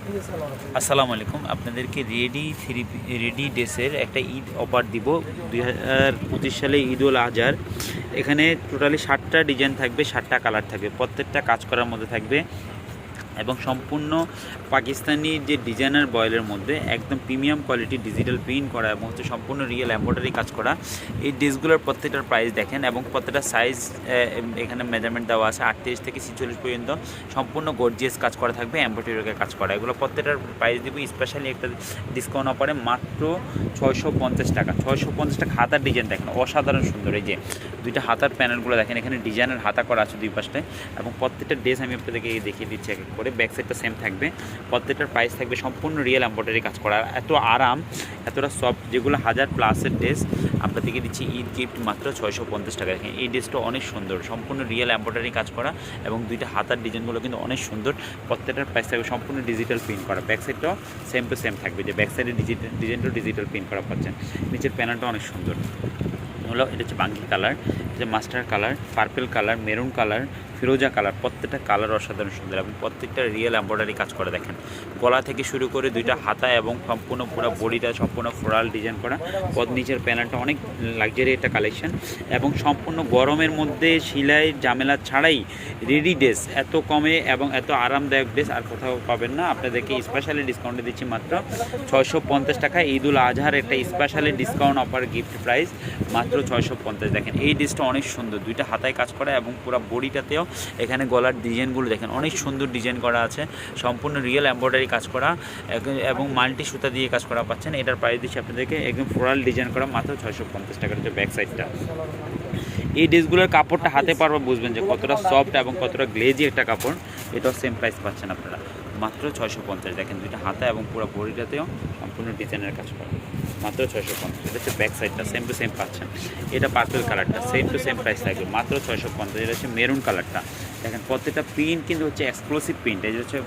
আসসালামু আলাইকুম। আপনাদেরকে রেডি ড্রেসের একটা ঈদ অফার দিব। 2025 সালে ঈদ উল আজহার। এখানে টোটালি 60টা ডিজাইন থাকবে, 60টা কালার থাকবে, প্রত্যেকটা কাজ করার মধ্যে থাকবে এবং সম্পূর্ণ পাকিস্তানি যে ডিজাইনার বয়েলের মধ্যে একদম প্রিমিয়াম কোয়ালিটি ডিজিটাল প্রিন্ট করা এবং হচ্ছে সম্পূর্ণ রিয়েল এমব্রয়ডারি কাজ করা। এই ড্রেসগুলোর প্রত্যেকটার প্রাইস দেখেন এবং প্রত্যেকটা সাইজ এখানে মেজারমেন্ট দেওয়া আছে 38 থেকে 46 পর্যন্ত। সম্পূর্ণ গর্জিয়াস কাজ করা থাকবে, এমব্রয়ডারি কাজ করা। এগুলো প্রত্যেকটার প্রাইস দিব স্পেশালি একটা ডিসকাউন্ট অফারে মাত্র 650 টাকা। 650 টাকা। হাতার ডিজাইন দেখেন অসাধারণ সুন্দর। এই যে দুইটা হাতার প্যানেলগুলো দেখেন, এখানে ডিজাইনের হাতা করা আছে দুই পাশে এবং প্রত্যেকটা ড্রেস আমি আপনাদেরকে দেখিয়ে দিচ্ছি এক এক করে। ব্যাক সাইডটা সেম থাকবে, প্রত্যেকটার প্রাইস থাকবে সম্পূর্ণ রিয়েল এমব্রয়ডারি কাজ করা। এত আরাম, এতটা সফট, যেগুলো 1000+ ড্রেস আপনাদেরকে দিচ্ছি ঈদ গিফট মাত্র 650 টাকা। দেখেন এই ড্রেসটা অনেক সুন্দর, সম্পূর্ণ রিয়েল এমব্রয়ডারি কাজ করা এবং দুইটা হাতার ডিজাইনগুলো কিন্তু অনেক সুন্দর। প্রত্যেকটার প্রাইস থাকবে সম্পূর্ণ ডিজিটাল প্রিন্ট করা। ব্যাক সাইডটাও সেম টু সেম থাকবে, যে ব্যাক সাইডে ডিজাইনটাও ডিজিটাল প্রিন্ট করা পাচ্ছেন। নিচের প্যানেলটা অনেক সুন্দর হলো। এটা হচ্ছে বাঙ্গি কালার, এটা master colour, purple colour, maroon colour, ফিরোজা কালার। প্রত্যেকটা কালার অসাধারণ সুন্দর এবং প্রত্যেকটা রিয়েল এমব্রয়ডারি কাজ করা। দেখেন গলা থেকে শুরু করে দুইটা হাতা এবং সম্পূর্ণ পুরো বডিটা সম্পূর্ণ ফ্লোরাল ডিজাইন করা। নিচের প্যানেলটা অনেক লাক্সারি একটা কালেকশন এবং সম্পূর্ণ গরমের মধ্যে সেলাই ঝামেলা ছাড়াই রেডি ড্রেস এত কমে এবং এত আরামদায়ক ড্রেস আর কোথাও পাবেন না। আপনাদেরকে স্পেশালি ডিসকাউন্টে দিচ্ছি মাত্র 650 টাকা। ঈদ উল আজহার একটা specially discount offer, gift price মাত্র 650। দেখেন এই ড্রেসটা অনেক সুন্দর, দুইটা হাতায় কাজ করা এবং পুরো বডিটাতেও এখানে গলার ডিজাইনগুলো দেখেন অনেক সুন্দর ডিজাইন করা আছে, সম্পূর্ণ রিয়েল এমব্রয়ডারি কাজ করা এবং মাল্টি সুতা দিয়ে কাজ করা পাচ্ছেন। এটার প্রাইস দিচ্ছি আপনাদেরকে একদম ফ্লোরাল ডিজাইন করা মাত্র 650 টাকার। হচ্ছে ব্যাক সাইডটা। এই ড্রেসগুলোর কাপড়টা হাতে পারবো বুঝবেন যে কতটা সফট এবং কতটা গ্লেজি একটা কাপড়। এটাও সেম প্রাইস পাচ্ছেন আপনারা মাত্র 650। দেখেন দুইটা হাতা এবং পুরো বডিটাতেও সম্পূর্ণ ডিজাইনের কাজ করা মাত্র 650। এটা হচ্ছে ব্যাক সাইডটা সেম টু সেম পাচ্ছেন। এটা পার্পল কালারটা সেম টু সেম প্রাইস থাকবে মাত্র 650। এটা হচ্ছে মেরুন কালারটা। দেখেন প্রত্যেকটা প্রিন্ট কিন্তু হচ্ছে এক্সক্লুসিভ প্রিন্ট। এই হচ্ছে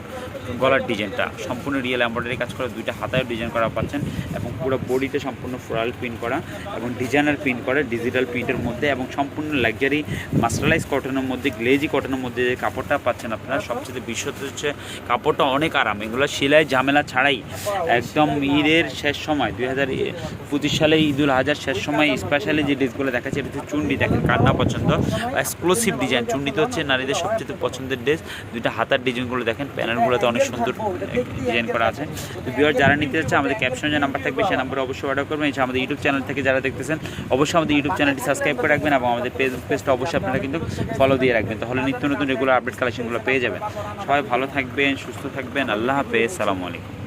গলার ডিজাইনটা সম্পূর্ণ রিয়েল এমব্রয়ডারি কাজ করা, দুইটা হাতায় ডিজাইন করা পাচ্ছেন এবং পুরো বডিতে সম্পূর্ণ ফ্লোরাল প্রিন্ট করা এবং ডিজাইনার প্রিন্ট করা ডিজিটাল প্রিন্টের মধ্যে এবং সম্পূর্ণ লাক্সারি মাস্টারাইজ কটনের মধ্যে, গ্লেজি কটনের মধ্যে যে কাপড়টা পাচ্ছেন আপনারা। সবচেয়ে বিশ্বত হচ্ছে কাপড়টা অনেক আরাম। এগুলো সেলাই ঝামেলা ছাড়াই একদম ঈদের শেষ সময় 2025 সালে ঈদ উল আজহার শেষ সময় স্পেশালি যে ড্রেসগুলো দেখাচ্ছে, এটা হচ্ছে চুন্ডি। দেখেন কার না পছন্দ, এক্সক্লুসিভ ডিজাইন। চুন্ডিতে হচ্ছে নারীদের সবচেয়ে পছন্দের ড্রেস। দুইটা হাতার ডিজাইনগুলো দেখেন, প্যানেলগুলোতে অনেক সুন্দর ডিজাইন করা আছে। তো ভিউয়ার যারা নিতে যাচ্ছে আমাদের ক্যাপশনে যে নাম্বার থাকবে সেই নাম্বারে অবশ্যই অর্ডার করবেন। এছাড়া আমাদের ইউটিউব চ্যানেল থেকে যারা দেখতেছেন অবশ্যই আমাদের ইউটিউব চ্যানেলটি সাবস্ক্রাইব করে রাখবেন এবং আমাদের পেজটা অবশ্যই আপনারা কিন্তু ফলো দিয়ে রাখবেন, তাহলে নিত্য নতুন রেগুলার আপডেট কালেকশনগুলো পেয়ে যাবেন। সবাই ভালো থাকবেন, সুস্থ থাকবেন। আল্লাহ হাফেজ, সালামু আলাইকুম।